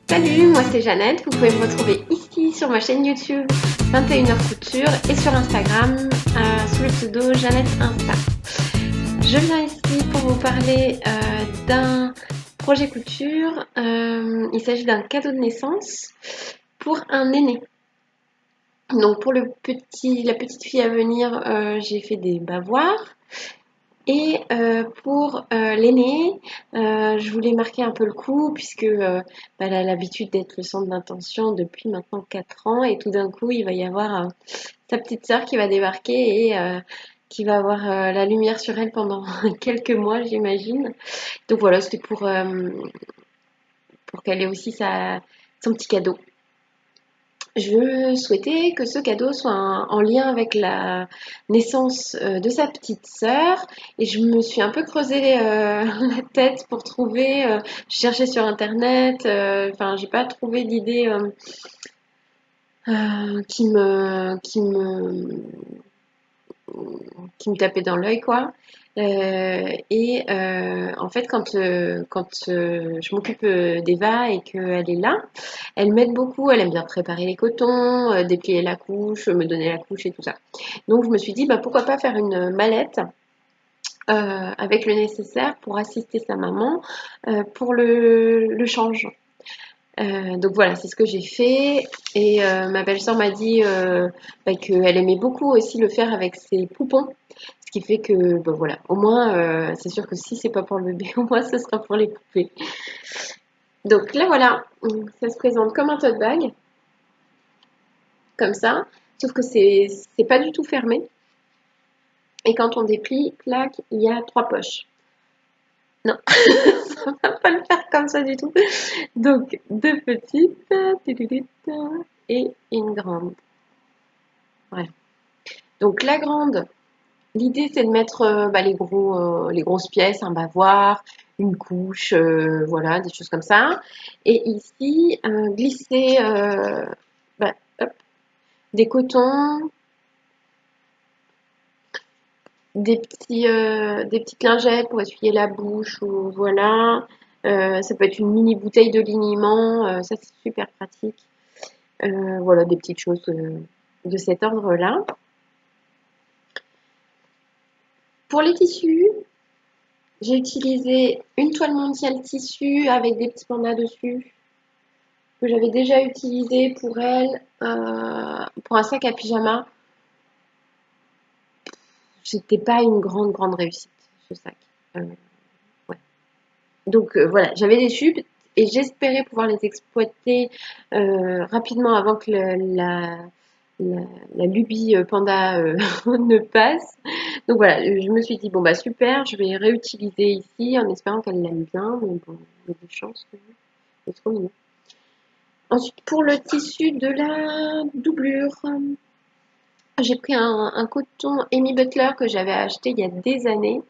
Salut, moi c'est Jeannette, vous pouvez me retrouver ici sur ma chaîne YouTube 21h Couture et sur Instagram sous le pseudo Jeannette Insta. Je viens ici pour vous parler d'un projet couture. Il s'agit d'un cadeau de naissance pour un aîné. Donc pour la petite fille à venir, j'ai fait des bavoirs. Et pour l'aîné, je voulais marquer un peu le coup puisque elle a l'habitude d'être le centre d'attention depuis maintenant 4 ans et tout d'un coup, il va y avoir sa petite sœur qui va débarquer et qui va avoir la lumière sur elle pendant quelques mois, j'imagine. Donc voilà, c'était pour qu'elle ait aussi son petit cadeau. Je souhaitais que ce cadeau soit en lien avec la naissance de sa petite sœur et je me suis un peu creusé la tête pour trouver. Je cherchais sur internet, enfin j'ai pas trouvé d'idée qui me tapait dans l'œil quoi. En fait quand je m'occupe d'Eva et qu'elle est là, elle m'aide beaucoup, elle aime bien préparer les cotons, déplier la couche, me donner la couche et tout ça. Donc je me suis dit, bah, pourquoi pas faire une mallette avec le nécessaire pour assister sa maman pour le change. Donc voilà, c'est ce que j'ai fait. Et ma belle-sœur m'a dit bah, qu'elle aimait beaucoup aussi le faire avec ses poupons. Ce qui fait que, bah, voilà, au moins, c'est sûr que si c'est pas pour le bébé, au moins ce sera pour les poupées. Donc là voilà, ça se présente comme un tote bag. Comme ça, sauf que c'est pas du tout fermé. Et quand on déplie, clac, il y a 3 poches. Non, ça va pas le faire comme ça du tout. Donc, deux petites, et une grande. Voilà. Donc, la grande, l'idée c'est de mettre bah, les grosses pièces, un bavoir, une couche, voilà, des choses comme ça. Et ici, glisser bah, hop, des cotons, des petites lingettes pour essuyer la bouche ou voilà. Ça peut être une mini bouteille de liniment, ça c'est super pratique. Voilà, des petites choses de cet ordre-là. Pour les tissus, j'ai utilisé une toile mondiale tissu avec des petits pandas dessus que j'avais déjà utilisé pour elle, pour un sac à pyjama. C'était pas une grande réussite ce sac. Euh, ouais. Donc voilà, j'avais des tubes et j'espérais pouvoir les exploiter rapidement avant que la, la lubie panda ne passe. Donc voilà, je me suis dit, bon bah super, je vais réutiliser ici en espérant qu'elle l'aime bien, mais bon, il y a des chances que c'est trop mignon. Ensuite, pour le tissu de la doublure, j'ai pris un coton Amy Butler que j'avais acheté il y a des années.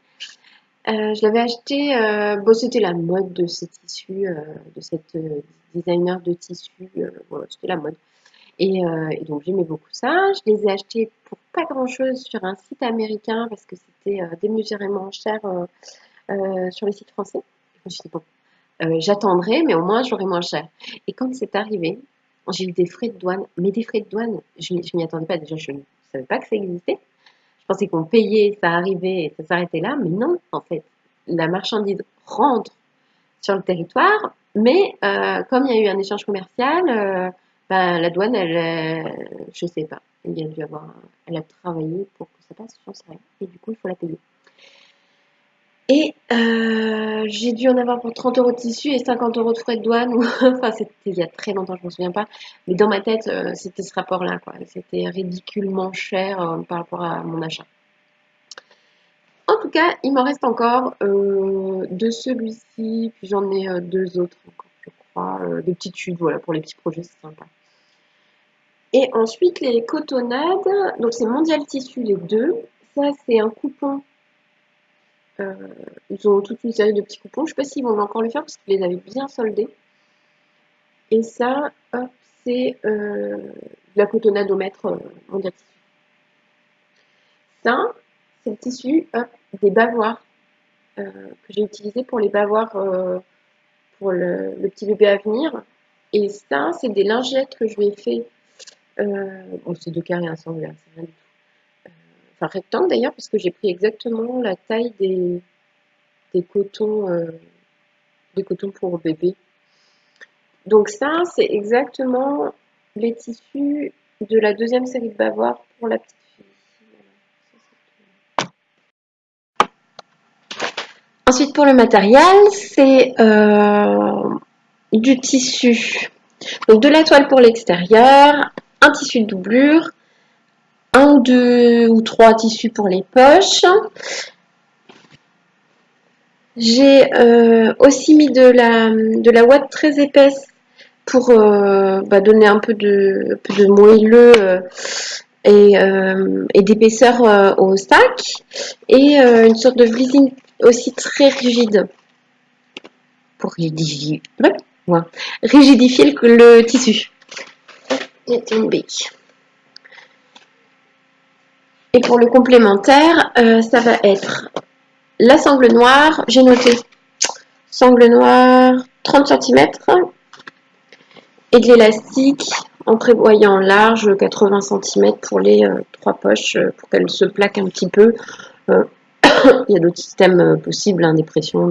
Je l'avais acheté, bon, c'était la mode de ces tissus, de cette designer de tissus, voilà, c'était la mode. Et donc j'aimais beaucoup ça. Je les ai achetés pour pas grand-chose sur un site américain parce que c'était démesurément cher sur les sites français. Je me suis dit, bon, j'attendrai, mais au moins j'aurai moins cher. Et quand c'est arrivé, j'ai eu des frais de douane. Mais des frais de douane, je m'y attendais pas. Déjà, je ne savais pas que ça existait. Je pensais qu'on payait, ça arrivait et ça s'arrêtait là, mais non, en fait, la marchandise rentre sur le territoire, mais comme il y a eu un échange commercial, bah, la douane, je sais pas, elle a travaillé pour que ça passe, j'en sais rien, et du coup, il faut la payer. Et j'ai dû en avoir pour 30 € de tissu et 50 € de frais de douane. Enfin, c'était il y a très longtemps, je ne me souviens pas. Mais dans ma tête, c'était ce rapport-là, quoi. C'était ridiculement cher par rapport à mon achat. En tout cas, il m'en reste encore de celui-ci, puis j'en ai deux autres encore, je crois. Des petites chutes, voilà, pour les petits projets, c'est sympa. Et ensuite, les cotonnades, donc c'est Mondial Tissu les deux. Ça, c'est un coupon. Euh, Ils ont toute une série de petits coupons. Je ne sais pas s'ils vont encore le faire parce qu'ils les avaient bien soldés. Et ça, hop, c'est de la cotonnade au mètre Mondial Tissu. Ça, c'est le tissu, hop, des bavoirs que j'ai utilisé pour les bavoirs pour le petit bébé à venir. Et ça, c'est des lingettes que je lui ai fait. Bon, c'est 2 carrés, hein, sans c'est rien du tout. Enfin, rectangle d'ailleurs, parce que j'ai pris exactement la taille des cotons, des cotons pour bébé. Donc ça, c'est exactement les tissus de la deuxième série de bavoirs pour la petite fille. Ensuite, pour le matériel, c'est du tissu. Donc de la toile pour l'extérieur, un tissu de doublure, un ou deux ou trois tissus pour les poches. J'ai aussi mis de la ouate très épaisse pour donner un peu de moelleux et d'épaisseur au sac. Et une sorte de vlisine aussi très rigide pour rigidifier, ouais, rigidifier le tissu. J'ai tombé. Et pour le complémentaire, ça va être la sangle noire. J'ai noté sangle noire 30 cm et de l'élastique en prévoyant large 80 cm pour les trois poches pour qu'elles se plaquent un petit peu. Il y a d'autres systèmes possibles, hein, des pressions,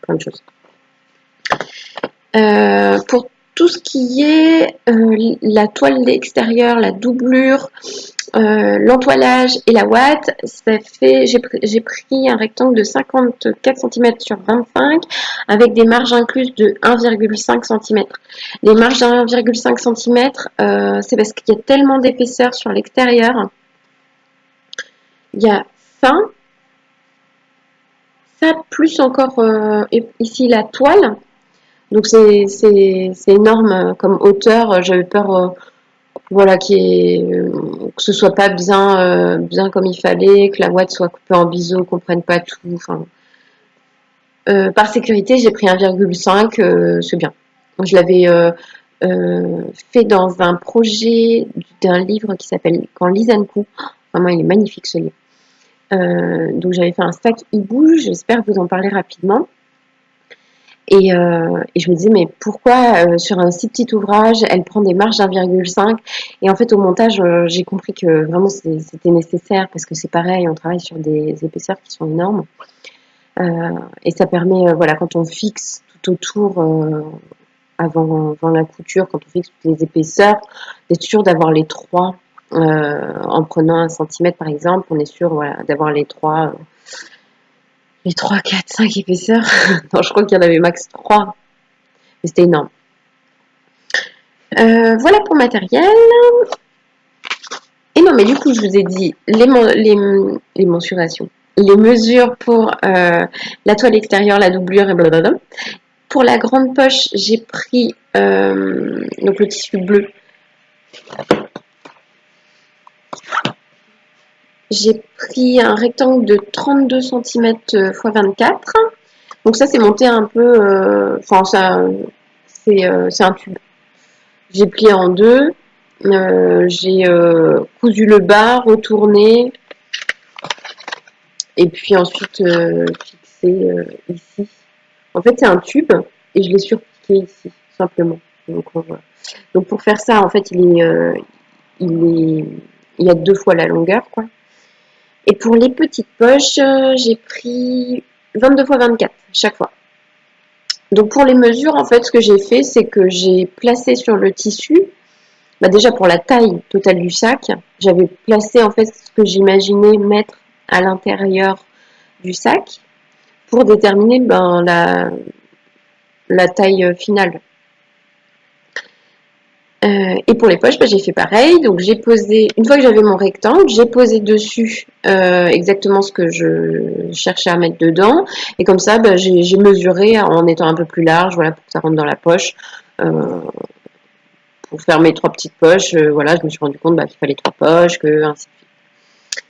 plein de choses. Pour tout ce qui est la toile extérieure, la doublure, l'entoilage et la ouate, ça fait, j'ai pris un rectangle de 54 cm sur 25 avec des marges incluses de 1,5 cm. Les marges de 1,5 cm, c'est parce qu'il y a tellement d'épaisseur sur l'extérieur. Il y a ça plus encore ici la toile. Donc c'est énorme comme hauteur. J'avais peur voilà, que ce soit pas bien comme il fallait, que la ouate soit coupée en biseau, qu'on prenne pas tout. Enfin, par sécurité, j'ai pris 1,5, c'est bien. Je l'avais fait dans un projet d'un livre qui s'appelle Quand Lisanne coupe. Vraiment, il est magnifique ce livre. Donc j'avais fait un sac hibou, j'espère vous en parler rapidement. Et je me disais, mais pourquoi sur un si petit ouvrage, elle prend des marges d'1,5? Et en fait, au montage, j'ai compris que vraiment c'était nécessaire parce que c'est pareil, on travaille sur des épaisseurs qui sont énormes. Et ça permet, voilà, quand on fixe tout autour, avant la couture, quand on fixe toutes les épaisseurs, d'être sûr d'avoir les trois. En prenant 1 centimètre par exemple, on est sûr voilà, d'avoir les trois, 4, 5 épaisseurs. Non, je crois qu'il y en avait max 3. Mais c'était énorme. Voilà pour matériel. Et non, mais du coup, je vous ai dit les mensurations, les mesures pour la toile extérieure, la doublure et blablabla. Pour la grande poche, j'ai pris donc le tissu bleu. J'ai pris un rectangle de 32 cm x 24. Donc ça, c'est monté un peu... Enfin, c'est un tube. J'ai plié en deux. J'ai cousu le bas, retourné. Et puis ensuite fixé ici. En fait, c'est un tube et je l'ai surpiqué ici, simplement. Donc, voilà. Donc pour faire ça, en fait, il y a 2 fois la longueur, quoi. Et pour les petites poches, j'ai pris 22 x 24 chaque fois. Donc pour les mesures, en fait, ce que j'ai fait, c'est que j'ai placé sur le tissu, déjà pour la taille totale du sac, j'avais placé en fait ce que j'imaginais mettre à l'intérieur du sac pour déterminer la taille finale. Et pour les poches, j'ai fait pareil. Donc j'ai posé, une fois que j'avais mon rectangle, j'ai posé dessus exactement ce que je cherchais à mettre dedans. Et comme ça, j'ai mesuré en étant un peu plus large, voilà, pour que ça rentre dans la poche. Pour faire mes 3 petites poches, voilà, je me suis rendu compte qu'il fallait 3 poches, ainsi de suite.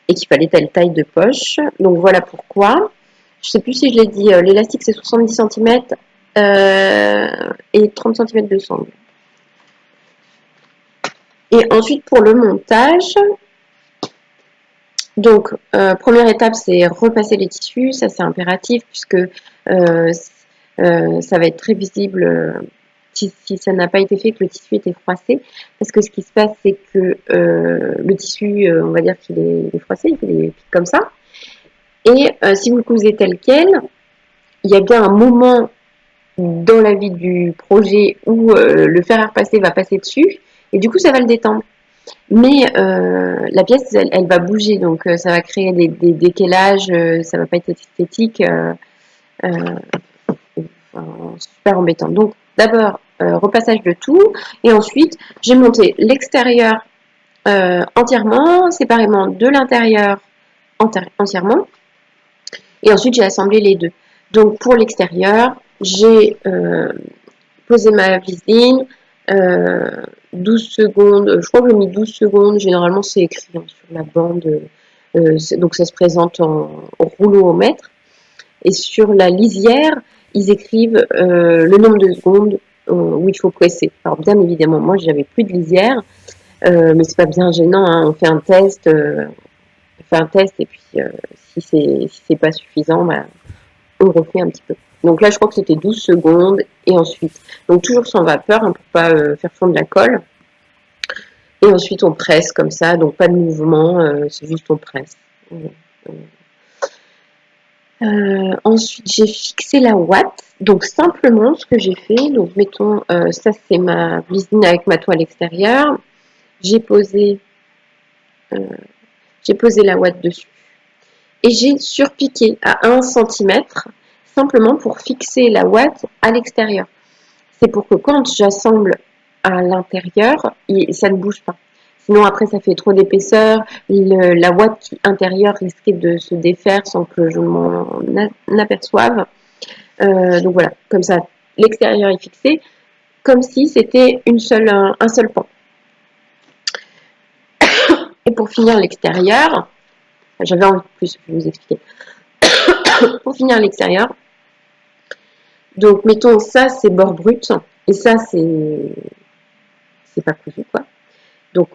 Et qu'il fallait telle taille de poche. Donc voilà pourquoi. Je sais plus si je l'ai dit, l'élastique c'est 70 cm et 30 cm de sangle. Et ensuite, pour le montage, donc, première étape, c'est repasser les tissus. Ça, c'est impératif puisque ça va être très visible si ça n'a pas été fait, que le tissu était froissé. Parce que ce qui se passe, c'est que le tissu, on va dire qu'il est froissé, il fait des pics comme ça. Et si vous le cousez tel quel, il y a bien un moment dans la vie du projet où le fer à repasser va passer dessus. Et du coup, ça va le détendre. Mais la pièce, elle va bouger, donc ça va créer des décalages, ça va pas être esthétique, euh, enfin, super embêtant. Donc d'abord, repassage de tout, et ensuite, j'ai monté l'extérieur entièrement, séparément de l'intérieur entièrement, et ensuite j'ai assemblé les deux. Donc pour l'extérieur, j'ai posé ma vis-ligne, 12 secondes, je crois que j'ai mis 12 secondes, généralement c'est écrit hein, sur la bande, donc ça se présente en rouleau au mètre, et sur la lisière, ils écrivent le nombre de secondes où il faut presser. Alors bien évidemment, moi j'avais plus de lisière, mais c'est pas bien gênant, hein, on fait un test, et puis si c'est pas suffisant, bah, on refait un petit peu. Donc là, je crois que c'était 12 secondes et ensuite, donc toujours sans vapeur hein, pour pas faire fondre la colle. Et ensuite, on presse comme ça, donc pas de mouvement, c'est juste on presse. Ensuite, j'ai fixé la ouate. Donc simplement, ce que j'ai fait, donc mettons, ça c'est ma visine avec ma toile extérieure. J'ai posé, euh, j'ai posé la ouate dessus et j'ai surpiqué à 1 centimètre simplement pour fixer la ouate à l'extérieur. C'est pour que quand j'assemble à l'intérieur, ça ne bouge pas. Sinon, après, ça fait trop d'épaisseur. La ouate intérieure risquait de se défaire sans que je m'en aperçoive. Donc voilà, comme ça, l'extérieur est fixé, comme si c'était un seul pan. Et pour finir l'extérieur, j'avais envie de plus, je vais vous expliquer. Pour finir l'extérieur, donc mettons ça c'est bord brut et ça c'est pas cousu quoi. Donc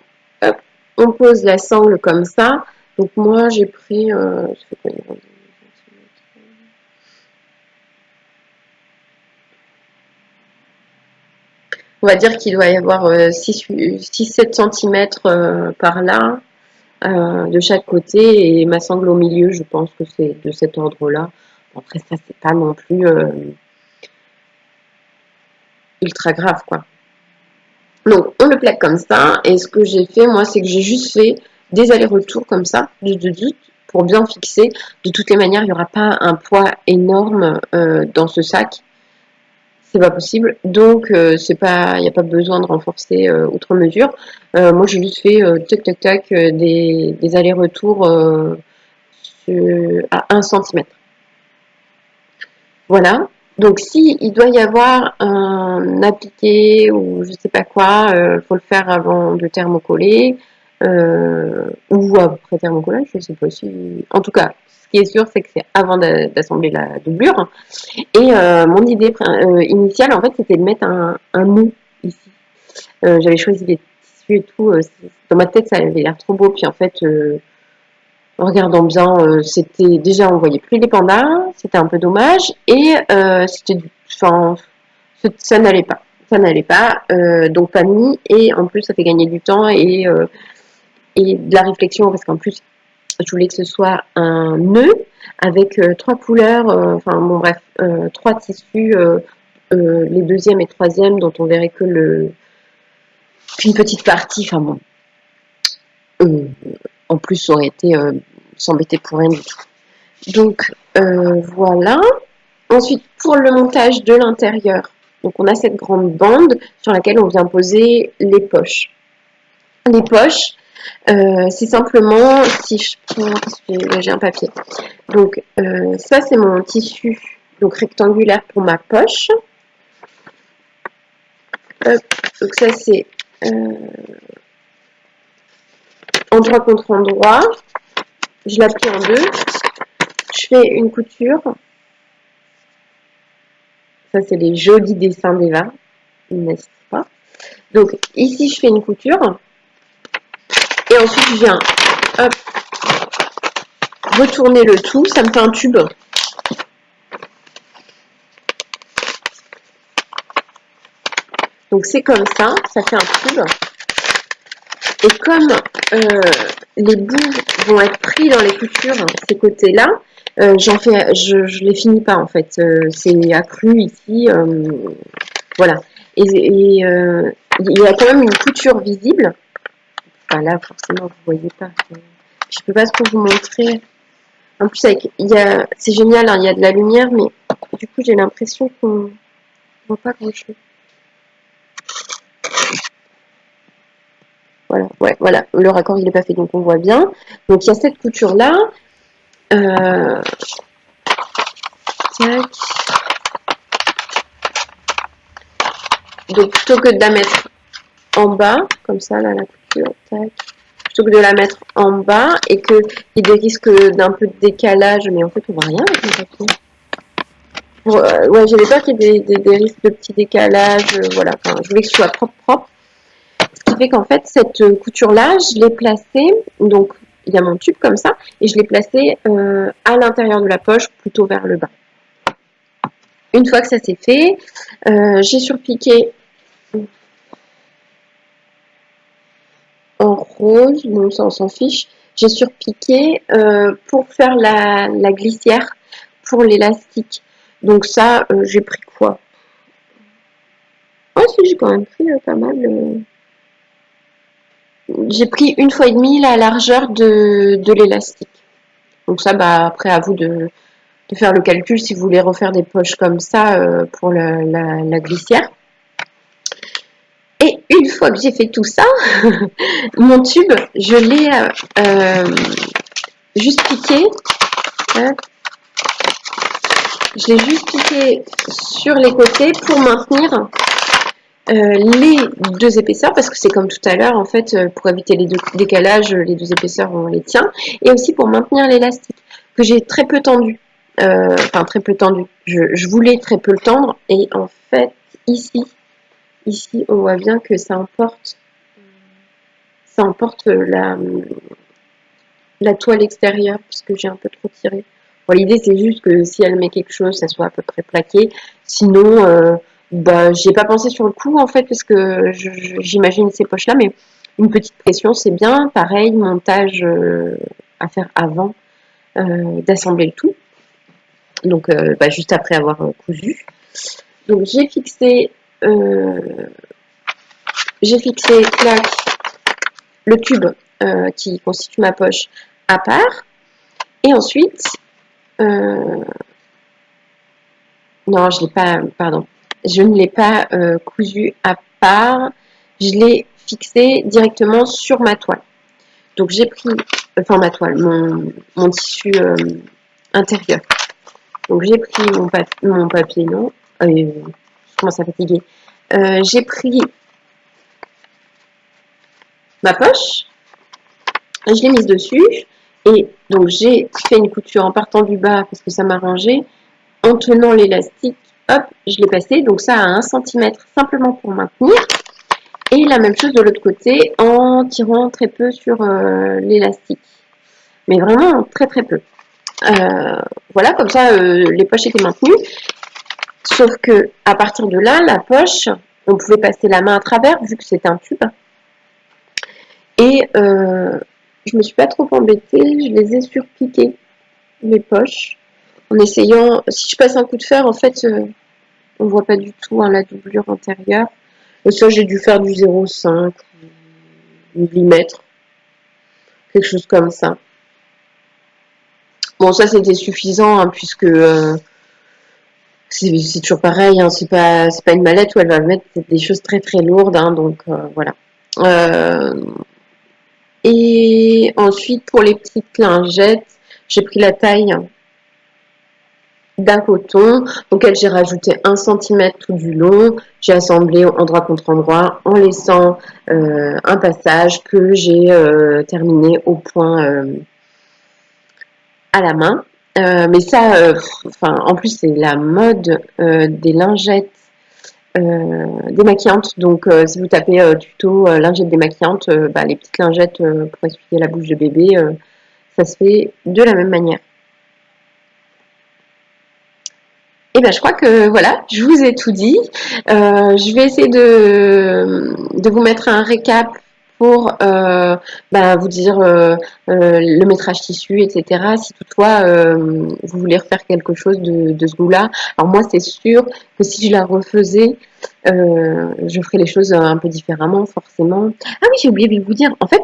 hop, on pose la sangle comme ça. Donc moi j'ai pris on va dire qu'il doit y avoir 6-7 cm par là de chaque côté et ma sangle au milieu, je pense que c'est de cet ordre-là. Après ça c'est pas non plus ultra grave quoi. Donc, on le plaque comme ça. Et ce que j'ai fait, moi, c'est que j'ai juste fait des allers-retours comme ça, pour bien fixer. De toutes les manières, il n'y aura pas un poids énorme dans ce sac. C'est pas possible. Donc, c'est pas, il n'y a pas besoin de renforcer outre mesure. Moi, j'ai juste fait tac, tac, tac, des allers-retours à 1 centimètre. Voilà. Donc, si il doit y avoir un appliqué ou je sais pas quoi, faut le faire avant de thermocoller ou après thermocollage, je sais pas si. En tout cas, ce qui est sûr, c'est que c'est avant d'assembler la doublure. Et mon idée initiale, en fait, c'était de mettre un nœud ici. J'avais choisi les tissus et tout. Dans ma tête, ça avait l'air trop beau. Puis en fait, en regardant bien, c'était déjà on voyait plus les pandas, c'était un peu dommage et enfin, ça n'allait pas, donc pas mis et en plus ça fait gagner du temps et de la réflexion parce qu'en plus je voulais que ce soit un nœud avec 3 couleurs, enfin bon bref, 3 tissus, les deuxième et troisième dont on verrait qu'une petite partie, enfin bon, euh, en plus ça aurait été s'embêter pour rien du tout. Donc voilà. Ensuite, pour le montage de l'intérieur, donc on a cette grande bande sur laquelle on vient poser les poches. Les poches, c'est simplement si je prends, j'ai un papier. Donc ça c'est mon tissu donc rectangulaire pour ma poche. Hop, donc ça c'est endroit contre endroit. Je la plie en deux. Je fais une couture. Ça c'est les jolis dessins d'Eva, n'est-ce pas? Donc ici je fais une couture et ensuite je viens hop, retourner le tout, ça me fait un tube. Donc c'est comme ça fait un tube. Et comme les bouts vont être pris dans les coutures, ces côtés-là, je les finis pas en fait. C'est accru ici, voilà. Et il y a quand même une couture visible. Enfin là, forcément, vous voyez pas. Je peux pas trop vous montrer. En plus, c'est génial, hein, il y a de la lumière, mais du coup, j'ai l'impression qu'on voit pas grand-chose. Voilà, ouais, voilà, le raccord il n'est pas fait, donc on voit bien. Donc il y a cette couture là. Tac. Donc plutôt que de la mettre en bas, comme ça là la couture, tac. Plutôt que de la mettre en bas et qu'il y ait des risques d'un peu de décalage, mais en fait on voit rien avec le papier. Ouais, j'avais peur qu'il y ait des risques de petits décalages, voilà. Enfin, je voulais que ce soit propre. Ce qui fait qu'en fait, cette couture-là, je l'ai placée, donc il y a mon tube comme ça, et je l'ai placée à l'intérieur de la poche, plutôt vers le bas. Une fois que ça c'est fait, j'ai surpiqué en rose, bon ça on s'en fiche, j'ai surpiqué pour faire la glissière pour l'élastique. Donc ça, j'ai pris quoi? Oh si, j'ai quand même pris pas mal. J'ai pris 1,5 fois la largeur de l'élastique. Donc ça, bah, après, à vous de faire le calcul si vous voulez refaire des poches comme ça pour la glissière. Et une fois que j'ai fait tout ça, mon tube, je l'ai juste piqué. Je l'ai juste piqué sur les côtés pour maintenir les deux épaisseurs, parce que c'est comme tout à l'heure, en fait, pour éviter les décalages, les deux épaisseurs, on les tient, et aussi pour maintenir l'élastique, que j'ai très peu tendu. Enfin, très peu tendu. Je voulais très peu le tendre, et en fait, ici, on voit bien que ça emporte la toile extérieure, puisque j'ai un peu trop tiré. Bon, l'idée, c'est juste que si elle met quelque chose, ça soit à peu près plaqué. Sinon, bah, j'ai pas pensé sur le coup, en fait, parce que j'imagine ces poches-là, mais une petite pression, c'est bien. Pareil, montage à faire avant d'assembler le tout. Donc, bah, juste après avoir cousu. Donc, j'ai fixé clac, le tube qui constitue ma poche à part. Et ensuite, non, je l'ai pas, pardon, je ne l'ai pas cousu à part, je l'ai fixé directement sur ma toile. Donc j'ai pris, enfin ma toile, mon tissu intérieur. Donc j'ai pris mon papier, non, je commence à fatiguer. J'ai pris ma poche, je l'ai mise dessus, et donc j'ai fait une couture en partant du bas parce que ça m'arrangeait. En tenant l'élastique, hop, je l'ai passé, donc ça à 1 cm simplement pour maintenir. Et la même chose de l'autre côté en tirant très peu sur l'élastique. Mais vraiment très très peu. Voilà, comme ça les poches étaient maintenues. Sauf que à partir de là, la poche, on pouvait passer la main à travers vu que c'était un tube. Et je me suis pas trop embêtée, je les ai surpiquées, les poches. En essayant, si je passe un coup de fer, en fait, on voit pas du tout la doublure antérieure. Et ça, j'ai dû faire du 0,5 mm, quelque chose comme ça. Bon, ça, c'était suffisant, hein, puisque c'est toujours pareil, hein, c'est pas une mallette où elle va mettre des choses très très lourdes, hein, donc voilà. Et ensuite, pour les petites lingettes, j'ai pris la taille d'un coton auquel j'ai rajouté 1 cm tout du long. J'ai assemblé endroit contre endroit en laissant un passage que j'ai terminé au point à la main. Mais ça, en plus, c'est la mode des lingettes démaquillantes. Donc, si vous tapez tuto lingettes démaquillantes, bah, les petites lingettes pour essuyer la bouche de bébé, ça se fait de la même manière. Et ben, je crois que voilà, je vous ai tout dit. Je vais essayer de vous mettre un récap pour vous dire le métrage tissu, etc. Si toutefois vous voulez refaire quelque chose de ce goût-là. Alors moi, c'est sûr que si je la refaisais, je ferais les choses un peu différemment, forcément. Ah oui, j'ai oublié de vous dire. En fait,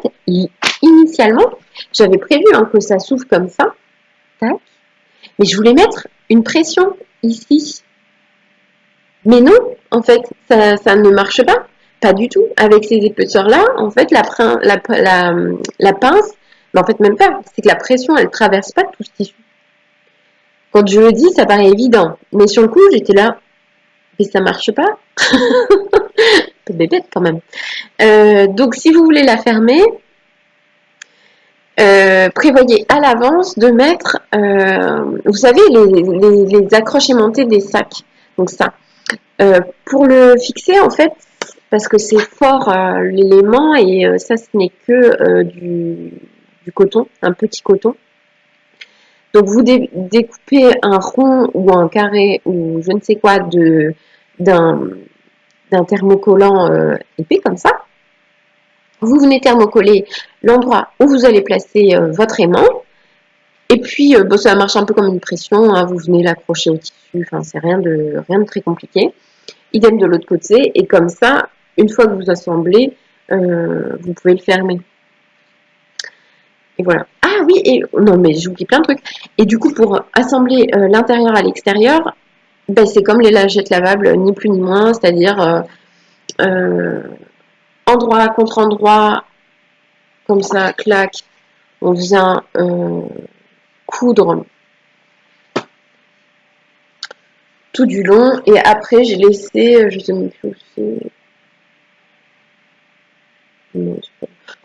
initialement, j'avais prévu que ça s'ouvre comme ça, tac, mais je voulais mettre une pression ici. Mais non, en fait, ça ne marche pas. Pas du tout. Avec ces épaisseurs-là, en fait, la pince, mais en fait, même pas. C'est que la pression, elle traverse pas tout ce tissu. Quand je le dis, ça paraît évident. Mais sur le coup, j'étais là, mais ça marche pas. Un peu bébête quand même. Donc, si vous voulez la fermer, prévoyez à l'avance de mettre, vous savez, les accroches aimantées des sacs. Donc ça, pour le fixer, en fait, parce que c'est fort l'élément et ça, ce n'est que du coton, un petit coton. Donc vous découpez un rond ou un carré ou je ne sais quoi d'un thermocollant épais comme ça. Vous venez thermocoller l'endroit où vous allez placer votre aimant. Et puis, ça marche un peu comme une pression. Hein, vous venez l'accrocher au tissu. Enfin, c'est rien de très compliqué. Idem de l'autre côté. Et comme ça, une fois que vous assemblez, vous pouvez le fermer. Et voilà. Ah oui, et non, mais j'oublie plein de trucs. Et du coup, pour assembler l'intérieur à l'extérieur, c'est comme les lingettes lavables, ni plus ni moins. C'est-à-dire endroit contre endroit, comme ça, clac. On vient coudre tout du long. Et après, j'ai laissé, je sais même plus où c'est.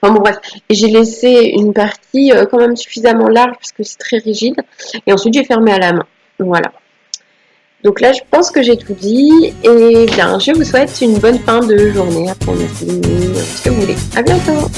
Enfin bon bref, et j'ai laissé une partie quand même suffisamment large parce que c'est très rigide. Et ensuite j'ai fermé à la main. Voilà. Donc là je pense que j'ai tout dit. Et bien je vous souhaite une bonne fin de journée, après-midi, ce que vous voulez. À bientôt.